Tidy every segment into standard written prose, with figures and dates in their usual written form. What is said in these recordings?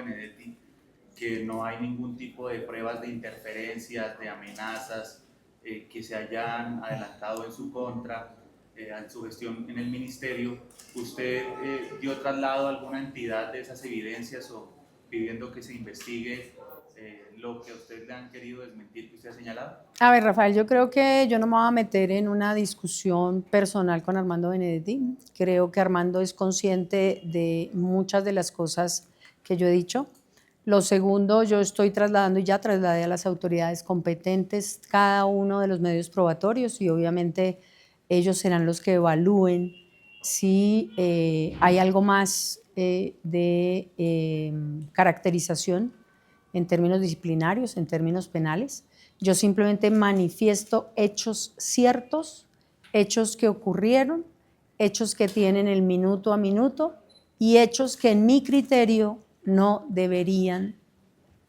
Benedetti, que no hay ningún tipo de pruebas de interferencias, de amenazas que se hayan adelantado en su contra, en su gestión en el ministerio. ¿Usted dio traslado a alguna entidad de esas evidencias o pidiendo que se investigue lo que a usted le han querido desmentir que usted ha señalado? A ver, Rafael, yo creo que yo no me voy a meter en una discusión personal con Armando Benedetti. Creo que Armando es consciente de muchas de las cosas que yo he dicho. Lo segundo, yo estoy trasladando y ya trasladé a las autoridades competentes cada uno de los medios probatorios y obviamente ellos serán los que evalúen si hay algo más de caracterización en términos disciplinarios, en términos penales. Yo simplemente manifiesto hechos ciertos, hechos que ocurrieron, hechos que tienen el minuto a minuto y hechos que en mi criterio no deberían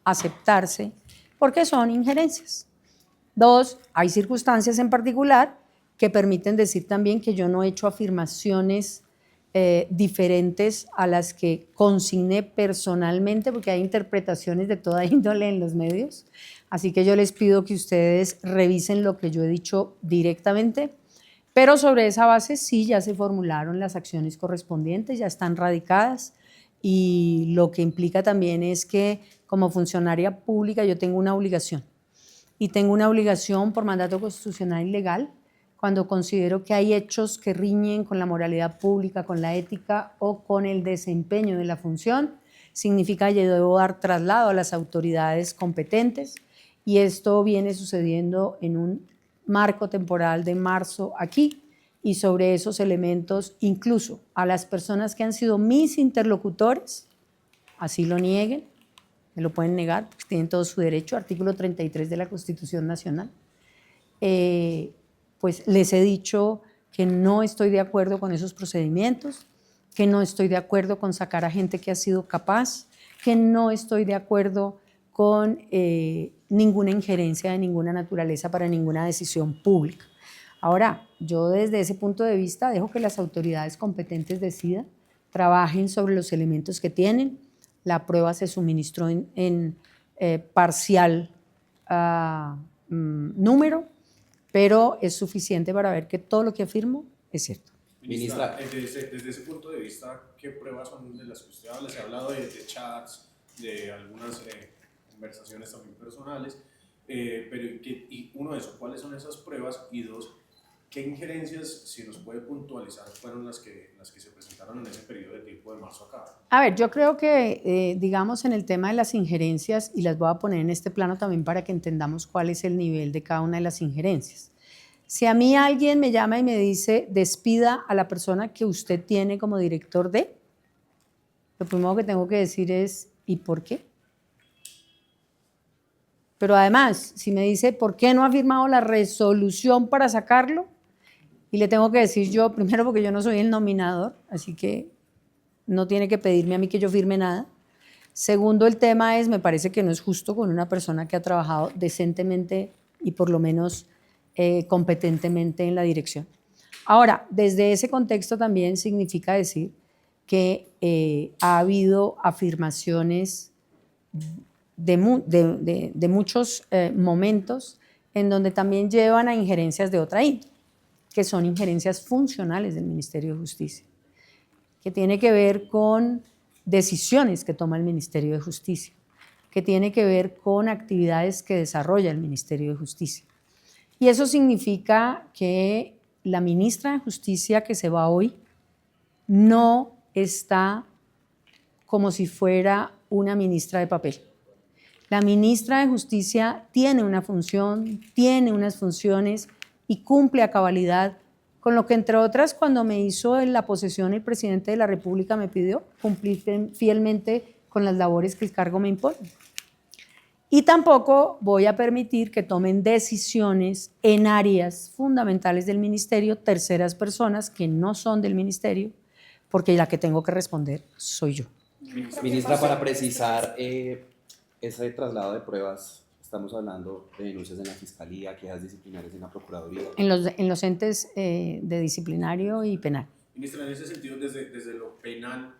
aceptarse porque son injerencias. Dos, hay circunstancias en particular que permiten decir también que yo no he hecho afirmaciones diferentes a las que consigné personalmente, porque hay interpretaciones de toda índole en los medios. Así que yo les pido que ustedes revisen lo que yo he dicho directamente, pero sobre esa base sí ya se formularon las acciones correspondientes, ya están radicadas y lo que implica también es que como funcionaria pública yo tengo una obligación y tengo una obligación por mandato constitucional y legal cuando considero que hay hechos que riñen con la moralidad pública, con la ética o con el desempeño de la función, significa que yo debo dar traslado a las autoridades competentes y esto viene sucediendo en un marco temporal de marzo aquí y sobre esos elementos incluso a las personas que han sido mis interlocutores, así lo nieguen, me lo pueden negar, pues tienen todo su derecho, artículo 33 de la Constitución Nacional, pues les he dicho que no estoy de acuerdo con esos procedimientos, que no estoy de acuerdo con sacar a gente que ha sido capaz, que no estoy de acuerdo con ninguna injerencia de ninguna naturaleza para ninguna decisión pública. Ahora, yo desde ese punto de vista dejo que las autoridades competentes decidan, trabajen sobre los elementos que tienen. La prueba se suministró en parcial número, pero es suficiente para ver que todo lo que afirmo es cierto. Ministra, desde ese punto de vista, ¿qué pruebas son de las que usted habla? Se ha hablado de chats, de algunas conversaciones también personales, pero y uno de esos, ¿cuáles son esas pruebas? Y dos, ¿qué injerencias, si nos puede puntualizar, fueron las que se presentaron en ese periodo de tiempo de marzo acá? A ver, yo creo que, digamos, en el tema de las injerencias, y las voy a poner en este plano también para que entendamos cuál es el nivel de cada una de las injerencias. Si a mí alguien me llama y me dice, despida a la persona que usted tiene como director de, lo primero que tengo que decir es, ¿y por qué? Pero además, si me dice, ¿por qué no ha firmado la resolución para sacarlo? Y le tengo que decir yo, primero porque yo no soy el nominador, así que no tiene que pedirme a mí que yo firme nada. Segundo, el tema es, me parece que no es justo con una persona que ha trabajado decentemente y por lo menos competentemente en la dirección. Ahora, desde ese contexto también significa decir que ha habido afirmaciones de muchos momentos en donde también llevan a injerencias de otra índole, que son injerencias funcionales del Ministerio de Justicia, que tiene que ver con decisiones que toma el Ministerio de Justicia, que tiene que ver con actividades que desarrolla el Ministerio de Justicia. Y eso significa que la ministra de Justicia que se va hoy no está como si fuera una ministra de papel. La ministra de Justicia tiene una función, tiene unas funciones y cumple a cabalidad con lo que, entre otras, cuando me hizo en la posesión el presidente de la República me pidió cumplir fielmente con las labores que el cargo me impone. Y tampoco voy a permitir que tomen decisiones en áreas fundamentales del ministerio terceras personas que no son del ministerio, porque la que tengo que responder soy yo. Ministra, para precisar ese traslado de pruebas, estamos hablando de denuncias en la Fiscalía, quejas disciplinarias en la Procuraduría. En los entes de disciplinario y penal. Ministra, en ese sentido, desde lo penal,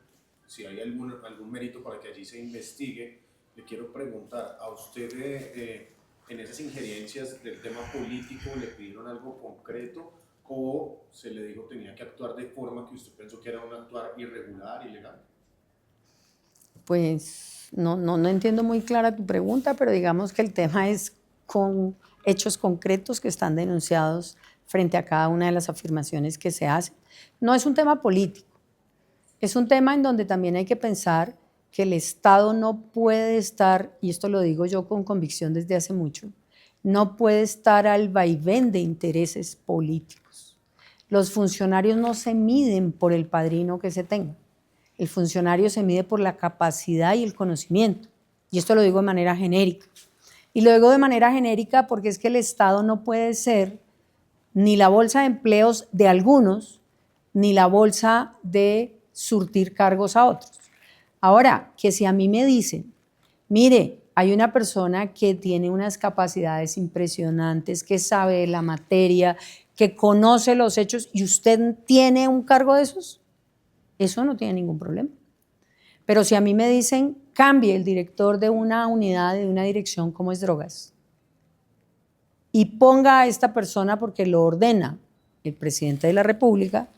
si hay algún mérito para que allí se investigue, le quiero preguntar, ¿a usted en esas injerencias del tema político le pidieron algo concreto o se le dijo tenía que actuar de forma que usted pensó que era un actuar irregular, ilegal? Pues no entiendo muy clara tu pregunta, pero digamos que el tema es con hechos concretos que están denunciados frente a cada una de las afirmaciones que se hacen. No es un tema político, es un tema en donde también hay que pensar que el Estado no puede estar, y esto lo digo yo con convicción desde hace mucho, no puede estar al vaivén de intereses políticos. Los funcionarios no se miden por el padrino que se tenga. El funcionario se mide por la capacidad y el conocimiento. Y esto lo digo de manera genérica. Y lo digo de manera genérica porque es que el Estado no puede ser ni la bolsa de empleos de algunos, ni la bolsa de surtir cargos a otros. Ahora, que si a mí me dicen, mire, hay una persona que tiene unas capacidades impresionantes, que sabe de la materia, que conoce los hechos y usted tiene un cargo de esos, eso no tiene ningún problema. Pero si a mí me dicen, cambie el director de una unidad, de una dirección como es drogas, y ponga a esta persona porque lo ordena el presidente de la República,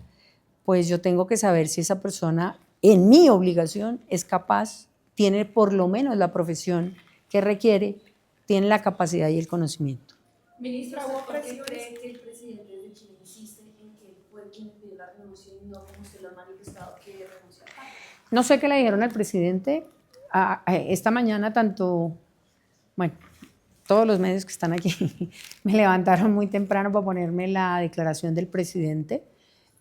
pues yo tengo que saber si esa persona, en mi obligación, es capaz, tiene por lo menos la profesión que requiere, tiene la capacidad y el conocimiento. Ministra, ¿por qué cree que el presidente de Chile insiste en que fue quien pidió la renuncia y no como usted lo ha manifestado que renunciar? No sé qué le dijeron al presidente. Esta mañana todos los medios que están aquí me levantaron muy temprano para ponerme la declaración del presidente.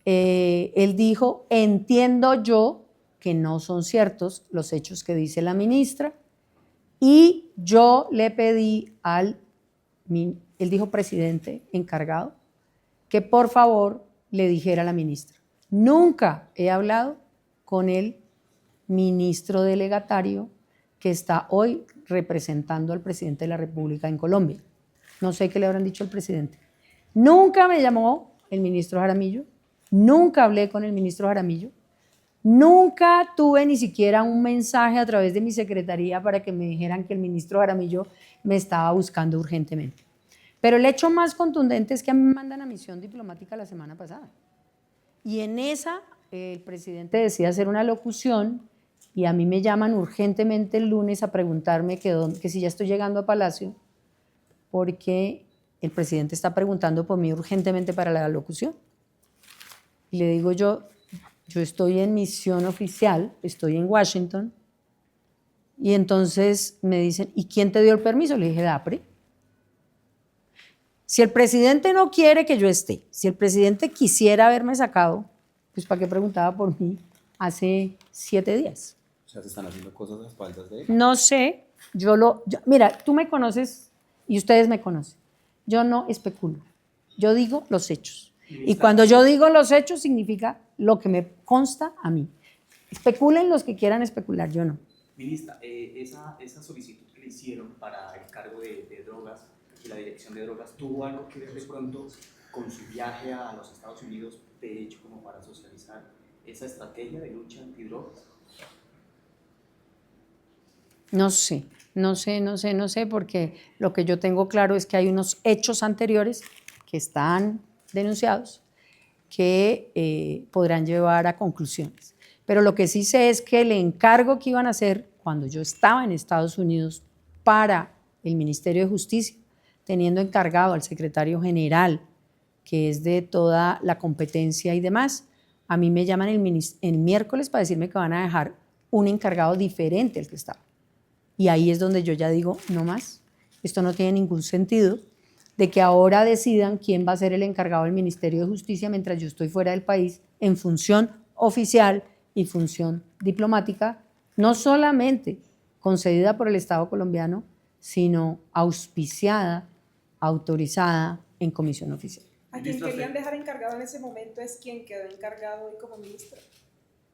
Él dijo, entiendo yo que no son ciertos los hechos que dice la ministra y yo le pedí él dijo presidente encargado, que por favor le dijera a la ministra. Nunca he hablado con el ministro delegatario que está hoy representando al presidente de la República en Colombia. No sé qué le habrán dicho al presidente. Nunca me llamó el ministro Jaramillo, nunca hablé con el ministro Jaramillo, nunca tuve ni siquiera un mensaje a través de mi secretaría para que me dijeran que el ministro Jaramillo me estaba buscando urgentemente. Pero el hecho más contundente es que a mí me mandan a misión diplomática la semana pasada. Y en esa el presidente decide hacer una locución y a mí me llaman urgentemente el lunes a preguntarme que si ya estoy llegando a Palacio, porque el presidente está preguntando por mí urgentemente para la locución. Y le digo yo estoy en misión oficial, estoy en Washington, y entonces me dicen, ¿y quién te dio el permiso? Le dije, DAPRE. Si el presidente no quiere que yo esté, si el presidente quisiera haberme sacado, pues ¿para qué preguntaba por mí hace 7 días? O sea, se están haciendo cosas a las espaldas de él. No sé, mira, tú me conoces y ustedes me conocen. Yo no especulo, yo digo los hechos. Y cuando yo digo los hechos significa lo que me consta a mí. Especulen los que quieran especular, yo no. Ministra, esa solicitud que le hicieron para el cargo de drogas y la dirección de drogas, ¿tuvo algo que ver de pronto con su viaje a los Estados Unidos, de hecho, como para socializar esa estrategia de lucha antidrogas? No sé, porque lo que yo tengo claro es que hay unos hechos anteriores que están denunciados que podrán llevar a conclusiones. Pero lo que sí sé es que el encargo que iban a hacer cuando yo estaba en Estados Unidos para el Ministerio de Justicia, teniendo encargado al secretario general, que es de toda la competencia y demás, a mí me llaman el miércoles para decirme que van a dejar un encargado diferente al que estaba. Y ahí es donde yo ya digo, no más, esto no tiene ningún sentido, de que ahora decidan quién va a ser el encargado del Ministerio de Justicia mientras yo estoy fuera del país en función oficial y función diplomática, no solamente concedida por el Estado colombiano, sino auspiciada, autorizada en comisión oficial. A quien querían dejar encargado en ese momento es quien quedó encargado hoy como ministro.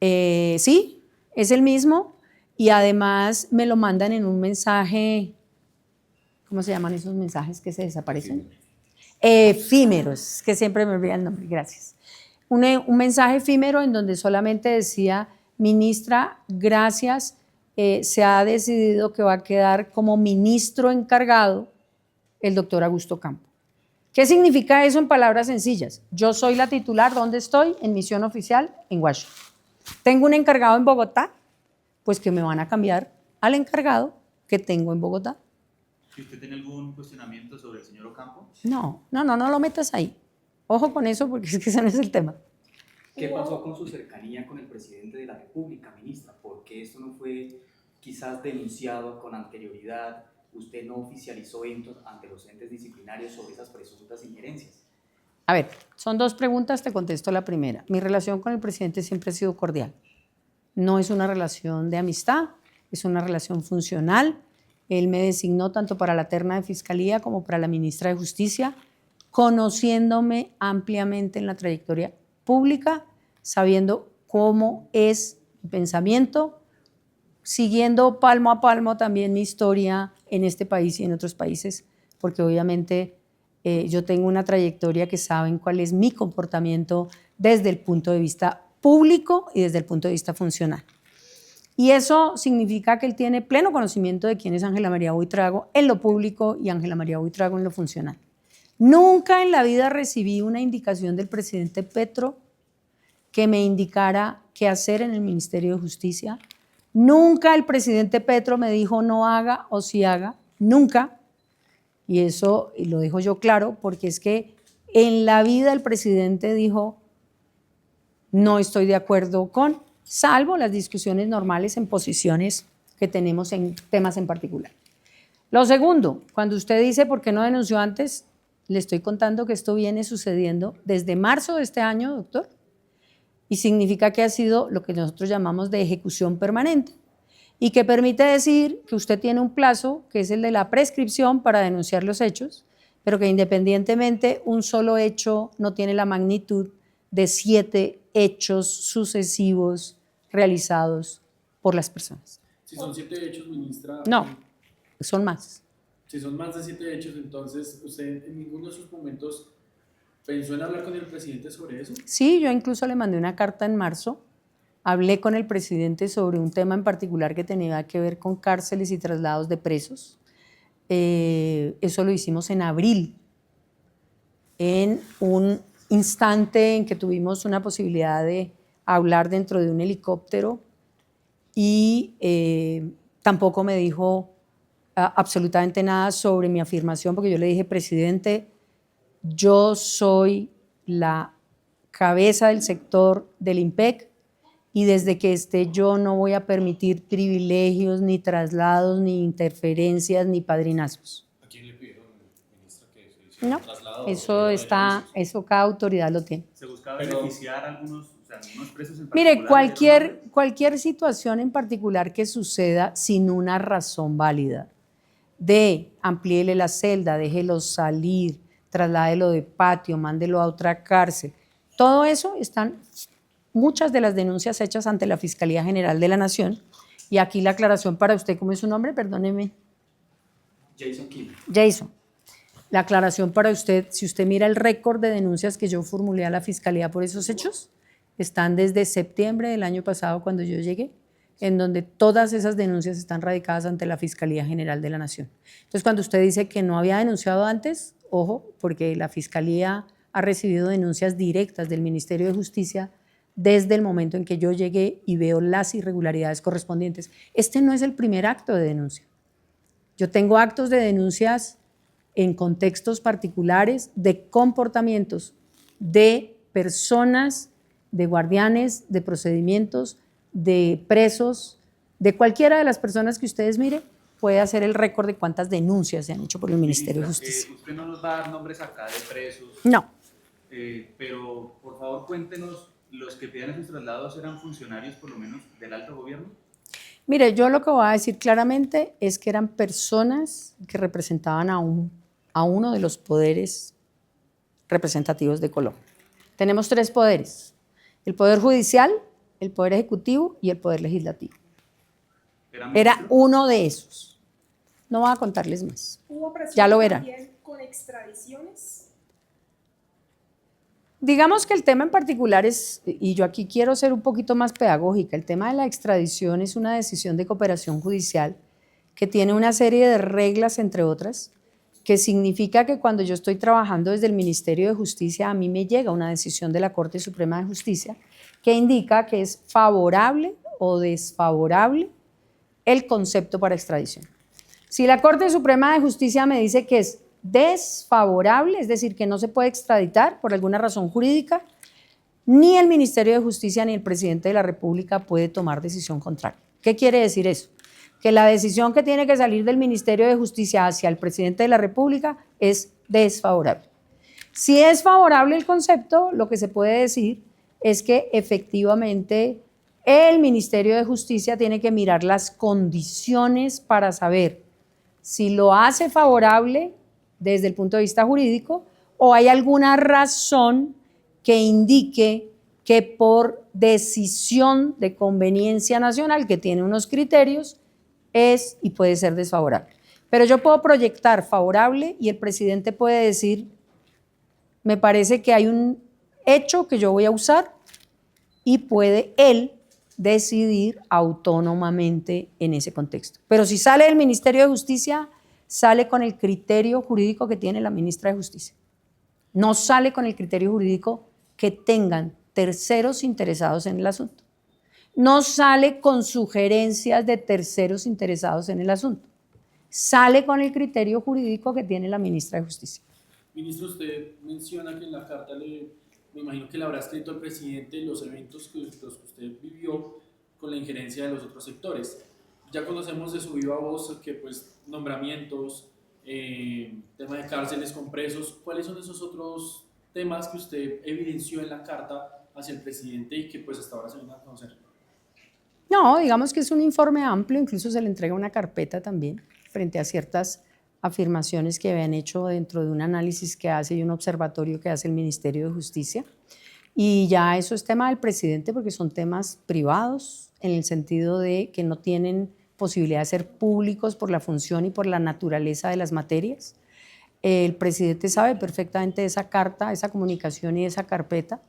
Sí, es el mismo y además me lo mandan en un mensaje. ¿Cómo se llaman esos mensajes que se desaparecen? Efímeros, que siempre me olvida el nombre, gracias. Un mensaje efímero en donde solamente decía, ministra, gracias, se ha decidido que va a quedar como ministro encargado el doctor Augusto Campo. ¿Qué significa eso en palabras sencillas? Yo soy la titular, ¿dónde estoy? En misión oficial en Washington. Tengo un encargado en Bogotá, pues que me van a cambiar al encargado que tengo en Bogotá. ¿Si usted tiene algún cuestionamiento sobre el señor Ocampo? No lo metas ahí. Ojo con eso porque es que ese no es el tema. ¿Qué pasó con su cercanía con el presidente de la República, ministra? ¿Por qué esto no fue quizás denunciado con anterioridad? ¿Usted no oficializó ante los entes disciplinarios sobre esas presuntas injerencias? A ver, son dos preguntas, te contesto la primera. Mi relación con el presidente siempre ha sido cordial. No es una relación de amistad, es una relación funcional. Él me designó tanto para la terna de Fiscalía como para la ministra de Justicia, conociéndome ampliamente en la trayectoria pública, sabiendo cómo es mi pensamiento, siguiendo palmo a palmo también mi historia en este país y en otros países, porque obviamente yo tengo una trayectoria que saben cuál es mi comportamiento desde el punto de vista público y desde el punto de vista funcional. Y eso significa que él tiene pleno conocimiento de quién es Ángela María Buitrago en lo público y Ángela María Buitrago en lo funcional. Nunca en la vida recibí una indicación del presidente Petro que me indicara qué hacer en el Ministerio de Justicia. Nunca el presidente Petro me dijo no haga o sí haga, nunca. Y eso lo dejo yo claro porque es que en la vida el presidente dijo no estoy de acuerdo con, salvo las discusiones normales en posiciones que tenemos en temas en particular. Lo segundo, cuando usted dice por qué no denunció antes, le estoy contando que esto viene sucediendo desde marzo de este año, doctor, y significa que ha sido lo que nosotros llamamos de ejecución permanente y que permite decir que usted tiene un plazo, que es el de la prescripción para denunciar los hechos, pero que independientemente un solo hecho no tiene la magnitud de 7 hechos sucesivos realizados por las personas. Si son 7 hechos, ministra. No, son más. Si son más de 7 hechos, entonces usted en ninguno de sus momentos pensó en hablar con el presidente sobre eso. Sí, yo incluso le mandé una carta en marzo, hablé con el presidente sobre un tema en particular que tenía que ver con cárceles y traslados de presos. Eso lo hicimos en abril, en un instante en que tuvimos una posibilidad de hablar dentro de un helicóptero y tampoco me dijo absolutamente nada sobre mi afirmación, porque yo le dije, presidente, yo soy la cabeza del sector del IMPEC y desde que esté yo no voy a permitir privilegios, ni traslados, ni interferencias, ni padrinazgos. ¿A quién le pidieron, ministra, que se hiciera un traslado? Eso cada autoridad lo tiene. ¿Se buscaba beneficiar a algunos presos en particular? Mire, cualquier situación en particular que suceda sin una razón válida, de amplíele la celda, déjelo salir, trasládelo de patio, mándelo a otra cárcel, todo eso están muchas de las denuncias hechas ante la Fiscalía General de la Nación. Y aquí la aclaración para usted, ¿cómo es su nombre? Perdóneme. Jason Kim. Jason. La aclaración para usted, si usted mira el récord de denuncias que yo formulé a la Fiscalía por esos hechos, están desde septiembre del año pasado cuando yo llegué, en donde todas esas denuncias están radicadas ante la Fiscalía General de la Nación. Entonces, cuando usted dice que no había denunciado antes, ojo, porque la Fiscalía ha recibido denuncias directas del Ministerio de Justicia desde el momento en que yo llegué y veo las irregularidades correspondientes. Este no es el primer acto de denuncia. Yo tengo actos de denuncias en contextos particulares de comportamientos de personas, de guardianes, de procedimientos, de presos, de cualquiera de las personas que ustedes miren, puede hacer el récord de cuántas denuncias se han hecho por el Ministerio de Justicia. Usted no nos va a dar nombres acá de presos. No. Pero, por favor, cuéntenos, ¿los que pidieron esos traslados eran funcionarios, por lo menos, del alto gobierno? Mire, yo lo que voy a decir claramente es que eran personas que representaban a uno de los poderes representativos de Colombia. Tenemos 3 poderes: el Poder Judicial, el Poder Ejecutivo y el Poder Legislativo. Era uno de esos. No voy a contarles más. ¿Hubo presión Ya lo verán. también con extradiciones? Digamos que el tema en particular es, y yo aquí quiero ser un poquito más pedagógica, el tema de la extradición es una decisión de cooperación judicial que tiene una serie de reglas, entre otras, que significa que cuando yo estoy trabajando desde el Ministerio de Justicia, a mí me llega una decisión de la Corte Suprema de Justicia que indica que es favorable o desfavorable el concepto para extradición. Si la Corte Suprema de Justicia me dice que es desfavorable, es decir, que no se puede extraditar por alguna razón jurídica, ni el Ministerio de Justicia ni el presidente de la República puede tomar decisión contraria. ¿Qué quiere decir eso? Que la decisión que tiene que salir del Ministerio de Justicia hacia el presidente de la República es desfavorable. Si es favorable el concepto, lo que se puede decir es que efectivamente el Ministerio de Justicia tiene que mirar las condiciones para saber si lo hace favorable desde el punto de vista jurídico o hay alguna razón que indique que por decisión de conveniencia nacional, que tiene unos criterios, es y puede ser desfavorable. Pero yo puedo proyectar favorable y el presidente puede decir, me parece que hay un hecho que yo voy a usar y puede él decidir autónomamente en ese contexto. Pero si sale del Ministerio de Justicia, sale con el criterio jurídico que tiene la ministra de Justicia. No sale con el criterio jurídico que tengan terceros interesados en el asunto. No sale con sugerencias de terceros interesados en el asunto. Sale con el criterio jurídico que tiene la ministra de Justicia. Ministro, usted menciona que en la carta me imagino que le habrá escrito al presidente los eventos que usted vivió con la injerencia de los otros sectores. Ya conocemos de su viva voz que pues nombramientos, tema de cárceles con presos. ¿Cuáles son esos otros temas que usted evidenció en la carta hacia el presidente y que pues hasta ahora se van a conocer? No, digamos que es un informe amplio, incluso se le entrega una carpeta también frente a ciertas afirmaciones que habían hecho dentro de un análisis que hace y un observatorio que hace el Ministerio de Justicia. Y ya eso es tema del presidente porque son temas privados en el sentido de que no tienen posibilidad de ser públicos por la función y por la naturaleza de las materias. El presidente sabe perfectamente de esa carta, esa comunicación y esa carpeta.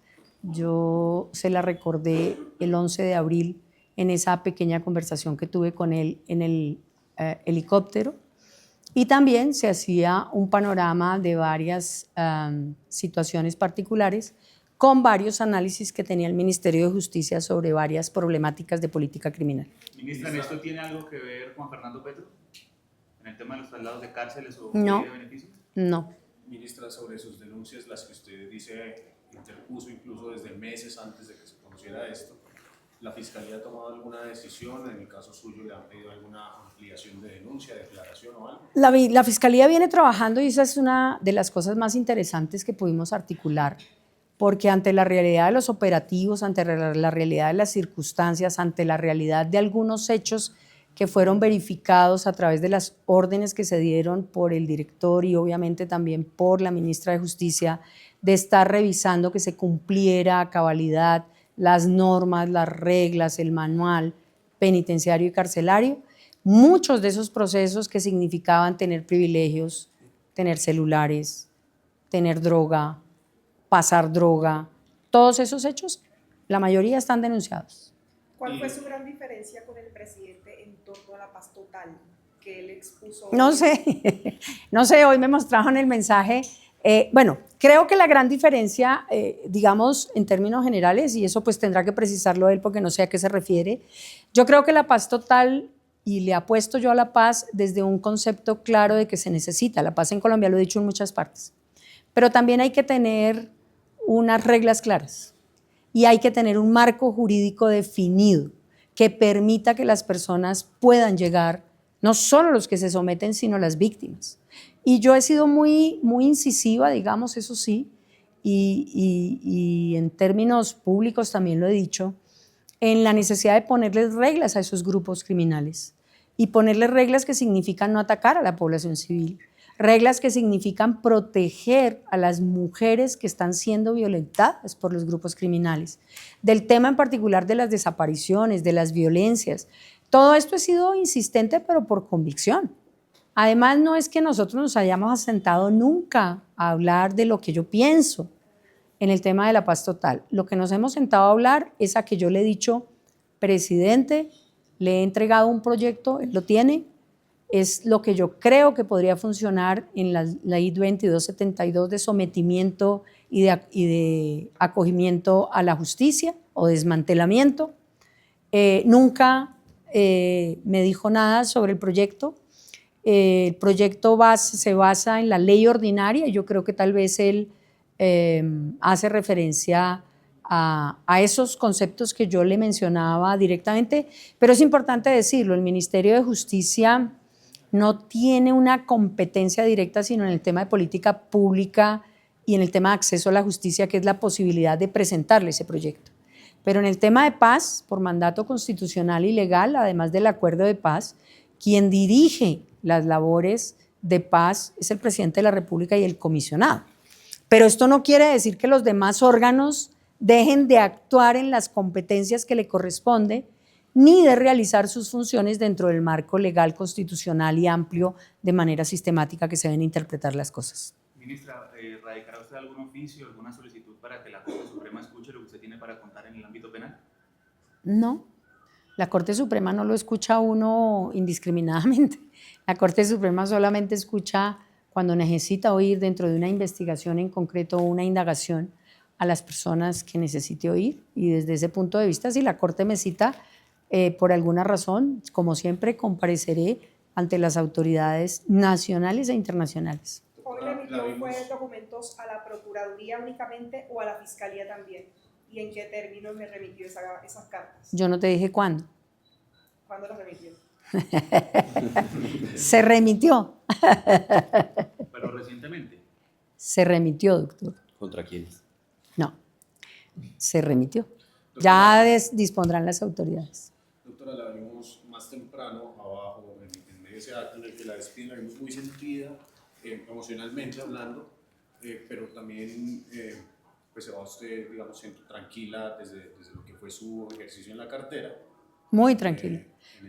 Yo se la recordé el 11 de abril en esa pequeña conversación que tuve con él en el helicóptero. Y también se hacía un panorama de varias situaciones particulares con varios análisis que tenía el Ministerio de Justicia sobre varias problemáticas de política criminal. Ministra, ¿en esto tiene algo que ver Juan Fernando Petro? ¿En el tema de los traslados de cárceles o No. de beneficios? No. Ministra, sobre sus denuncias, las que usted dice interpuso incluso desde meses antes de que se conociera esto, ¿la Fiscalía ha tomado alguna decisión? En el caso suyo, ¿le han pedido alguna ampliación de denuncia, declaración o algo? La Fiscalía viene trabajando y esa es una de las cosas más interesantes que pudimos articular, porque ante la realidad de los operativos, ante la realidad de las circunstancias, ante la realidad de algunos hechos que fueron verificados a través de las órdenes que se dieron por el director y obviamente también por la ministra de Justicia, de estar revisando que se cumpliera a cabalidad las normas, las reglas, el manual penitenciario y carcelario. Muchos de esos procesos que significaban tener privilegios, tener celulares, tener droga, pasar droga, todos esos hechos, la mayoría están denunciados. ¿Cuál fue su gran diferencia con el presidente en torno a la paz total que él expuso? No sé, hoy me mostraron el mensaje. Bueno, creo que la gran diferencia, digamos, en términos generales, y eso pues tendrá que precisarlo él porque no sé a qué se refiere, yo creo que la paz total, y le apuesto yo a la paz desde un concepto claro de que se necesita. La paz en Colombia lo he dicho en muchas partes, pero también hay que tener unas reglas claras y hay que tener un marco jurídico definido que permita que las personas puedan llegar, no solo los que se someten, sino las víctimas. Y yo he sido muy incisiva, digamos, eso sí, y en términos públicos también lo he dicho, en la necesidad de ponerles reglas a esos grupos criminales y ponerles reglas que significan no atacar a la población civil, reglas que significan proteger a las mujeres que están siendo violentadas por los grupos criminales, del tema en particular de las desapariciones, de las violencias. Todo esto he sido insistente, pero por convicción. Además, no es que nosotros nos hayamos asentado nunca a hablar de lo que yo pienso. en el tema de la paz total. Lo que nos hemos sentado a hablar es a que yo le he dicho, presidente, le he entregado un proyecto, él lo tiene, es lo que yo creo que podría funcionar en la ley 2272 de sometimiento y de acogimiento a la justicia o desmantelamiento. Nunca me dijo nada sobre el proyecto. El proyecto se basa en la ley ordinaria y yo creo que tal vez él hace referencia a esos conceptos que yo le mencionaba directamente, pero es importante decirlo, el Ministerio de Justicia no tiene una competencia directa, sino en el tema de política pública y en el tema de acceso a la justicia, que es la posibilidad de presentarle ese proyecto. Pero en el tema de paz, por mandato constitucional y legal, además del acuerdo de paz, quien dirige las labores de paz es el presidente de la República y el comisionado. Pero esto no quiere decir que los demás órganos dejen de actuar en las competencias que le corresponde, ni de realizar sus funciones dentro del marco legal, constitucional y amplio de manera sistemática que se deben interpretar las cosas. Ministra, ¿radicará usted algún oficio, alguna solicitud para que la Corte Suprema escuche lo que usted tiene para contar en el ámbito penal? No, la Corte Suprema no lo escucha a uno indiscriminadamente. La Corte Suprema solamente escucha cuando necesita oír dentro de una investigación en concreto o una indagación a las personas que necesite oír, y desde ese punto de vista, si la Corte me cita por alguna razón, como siempre, compareceré ante las autoridades nacionales e internacionales. ¿Hoy le emitió documentos a la Procuraduría únicamente o a la Fiscalía también? ¿Y en qué términos le remitió esas cartas? Yo no te dije cuándo. ¿Cuándo las remitió? Se remitió. Pero recientemente. Se remitió, doctor. ¿Contra quiénes? No, se remitió. Ya dispondrán las autoridades. Doctora, la vimos más temprano abajo, en medio de ese acto en el que la despiden, la vimos muy sentida, emocionalmente hablando, pero también pues se va usted, digamos, siempre tranquila desde lo que fue su ejercicio en la cartera. Muy tranquila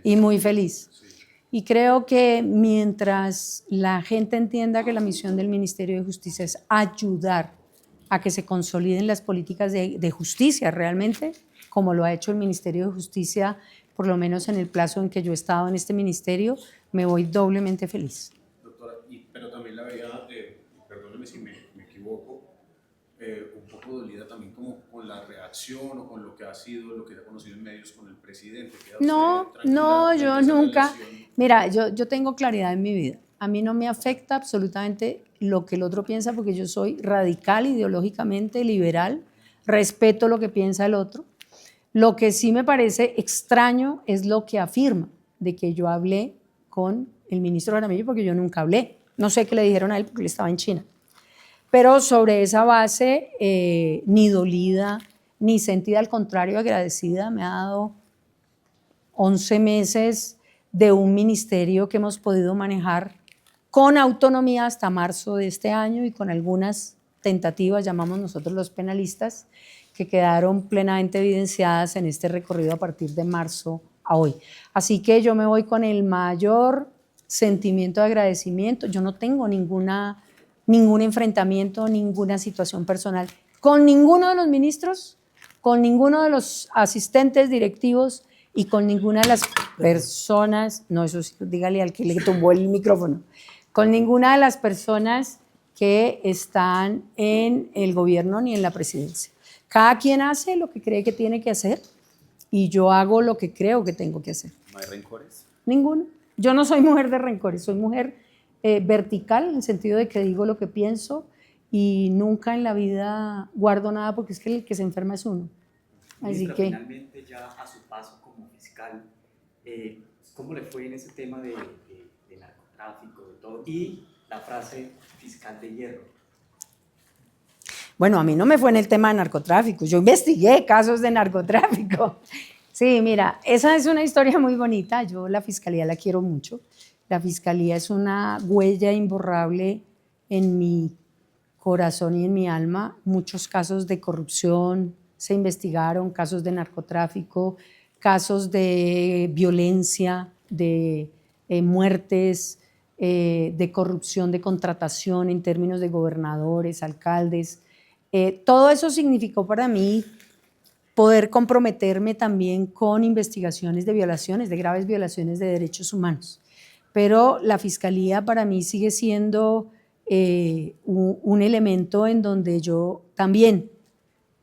y muy feliz. Sí. Y creo que mientras la gente entienda que la misión del Ministerio de Justicia es ayudar a que se consoliden las políticas de justicia realmente, como lo ha hecho el Ministerio de Justicia, por lo menos en el plazo en que yo he estado en este ministerio, me voy doblemente feliz. Doctora, pero también la veía, perdóneme si me equivoco, un poco dolida también como con la reacción o con lo que ha sido, lo que se ha conocido en medios con el presidente. No, yo nunca. Mira, yo tengo claridad en mi vida. A mí no me afecta absolutamente lo que el otro piensa porque yo soy radical, ideológicamente liberal, respeto lo que piensa el otro. Lo que sí me parece extraño es lo que afirma de que yo hablé con el ministro Jaramillo, porque yo nunca hablé. No sé qué le dijeron a él porque él estaba en China. Pero sobre esa base, ni dolida, ni sentida, al contrario, agradecida, me ha dado 11 meses de un ministerio que hemos podido manejar con autonomía hasta marzo de este año y con algunas tentativas, llamamos nosotros los penalistas, que quedaron plenamente evidenciadas en este recorrido a partir de marzo a hoy. Así que yo me voy con el mayor sentimiento de agradecimiento. Yo no tengo ningún enfrentamiento, ninguna situación personal con ninguno de los ministros, con ninguno de los asistentes directivos y con ninguna de las personas, no, eso sí, dígale al que le tumbó el micrófono, con ninguna de las personas que están en el gobierno ni en la presidencia. Cada quien hace lo que cree que tiene que hacer y yo hago lo que creo que tengo que hacer. ¿No hay rencores? Ninguno. Yo no soy mujer de rencores, soy mujer vertical en el sentido de que digo lo que pienso y nunca en la vida guardo nada porque es que el que se enferma es uno. Así Ministra, que finalmente ya a su paso como fiscal, ¿cómo le fue en ese tema de narcotráfico, de todo? Y la frase fiscal de hierro. bueno, a mí no me fue en el tema de narcotráfico, yo investigué casos de narcotráfico. Sí, mira, esa es una historia muy bonita, yo la Fiscalía la quiero mucho. La Fiscalía es una huella imborrable en mi corazón y en mi alma. Muchos casos de corrupción se investigaron, casos de narcotráfico, casos de violencia, de muertes, de corrupción, de contratación en términos de gobernadores, alcaldes. Todo eso significó para mí poder comprometerme también con investigaciones de violaciones, de graves violaciones de derechos humanos. Pero la Fiscalía para mí sigue siendo un elemento en donde yo también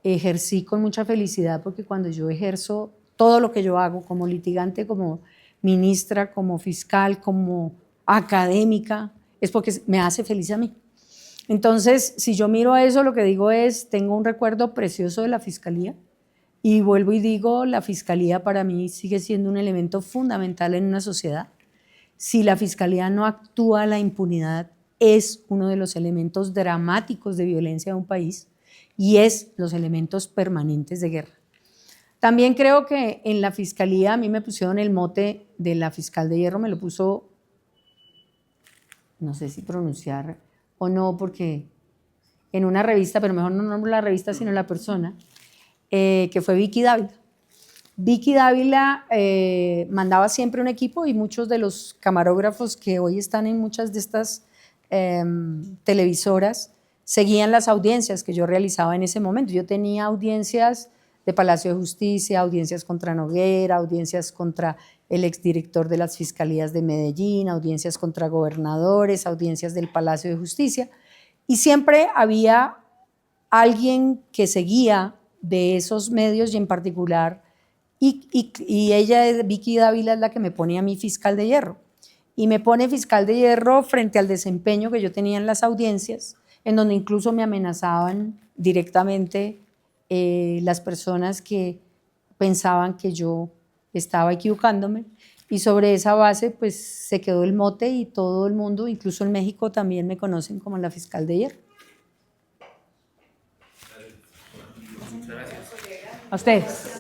ejercí con mucha felicidad, porque cuando yo ejerzo todo lo que yo hago como litigante, como ministra, como fiscal, como académica, es porque me hace feliz a mí. Entonces, si yo miro a eso, lo que digo es, tengo un recuerdo precioso de la Fiscalía y vuelvo y digo, la Fiscalía para mí sigue siendo un elemento fundamental en una sociedad. Si la Fiscalía no actúa, la impunidad es uno de los elementos dramáticos de violencia de un país y es los elementos permanentes de guerra. También creo que en la Fiscalía a mí me pusieron el mote de la fiscal de hierro, me lo puso, no sé si pronunciar o no, porque en una revista, pero mejor no nombro la revista sino la persona, que fue Vicky Dávila. Vicky Dávila mandaba siempre un equipo y muchos de los camarógrafos que hoy están en muchas de estas televisoras seguían las audiencias que yo realizaba en ese momento. Yo tenía audiencias de Palacio de Justicia, audiencias contra Noguera, audiencias contra el exdirector de las Fiscalías de Medellín, audiencias contra gobernadores, audiencias del Palacio de Justicia, y siempre había alguien que seguía de esos medios y en particular, y ella, Vicky Dávila, es la que me pone a mí fiscal de hierro, y me pone fiscal de hierro frente al desempeño que yo tenía en las audiencias, en donde incluso me amenazaban directamente las personas que pensaban que yo estaba equivocándome, y sobre esa base pues se quedó el mote y todo el mundo, incluso en México también me conocen como la fiscal de hierro. Muchas gracias. A ustedes.